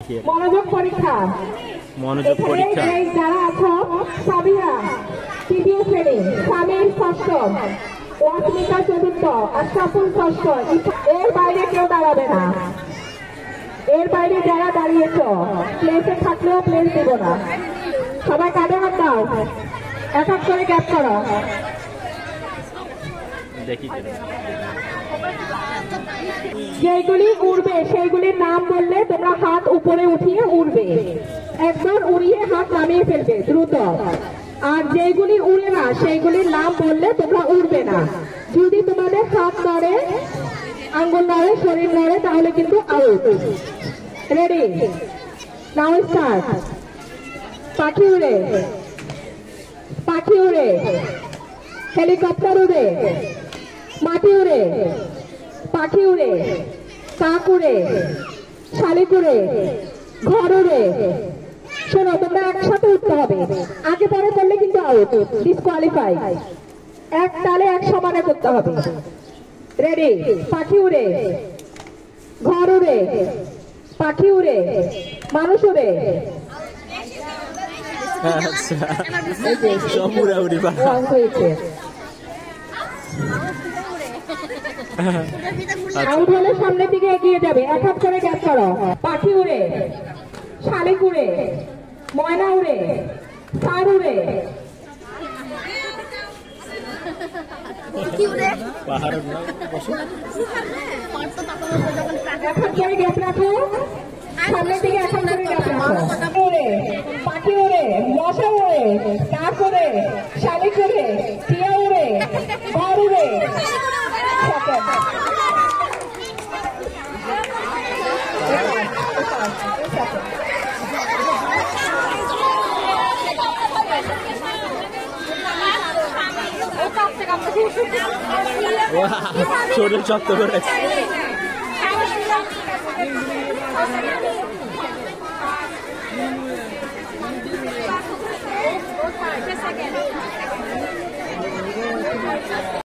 মনোযোগ পরীক্ষা যারা আছো সাবিয়া তৃতীয় শ্রেণী, সামির ষষ্ঠ, ওয়াসমিকা চতুর্থ, আশরাফুল ষষ্ঠ। এর বাইরে কেউ দাঁড়াবে না। এর বাইরে যারা দাঁড়িয়েছ প্লেসে থাকলেও প্লেস দেব না। সবাই কাঁধে হাত দাও, এক এক করে গ্যাপ করো। যেগুলি উড়বে সেইগুলির নাম বললে তোমরা হাত উপরে উঠিয়ে উড়বে, একবার উড়িয়ে হাত নামিয়ে ফেলবে দ্রুত। আর যেগুলি উড়ে না সেইগুলির নাম বললে তোমরা উড়বে না। যদি তোমাদের হাত নড়ে, আঙ্গুল নড়ে, শরীর নড়ে, তাহলে কিন্তু আউট। রেডি, নাও স্টার্ট। পাখি উড়ে, পাখি উড়ে, হেলিকপ্টার উড়ে, মাটি উড়ে, পাখি উড়ে, কাক উড়ে, শালিক উড়ে, ঘর উড়ে। শোনো, তোমরা একসাথে উঠতে হবে, আগে পরে করলে কিন্তু আউট, ডিসকোয়ালিফাই। এক তালে এক সমানে করতে হবে। রেডি, পাখি উড়ে, ঘর উড়ে, পাখি উড়ে, মানুষ উড়ে। আউট হলে সামনের দিকে এগিয়ে যাবে, এক হাত করে গ্যাপ করো। পাখি উড়ে, শালিক উড়ে, ময়না উড়ে, ষাঁড় উড়ে, গ্যাপ রাখো। সামনের দিকে এক হাত করে গ্যাপ রাখো। উড়ে, পাখি উড়ে, মশা উড়ে, কাক উড়ে, শালিক উড়ে, টিয়া উড়ে, ঘর উড়ে। ছোট শক্ত করে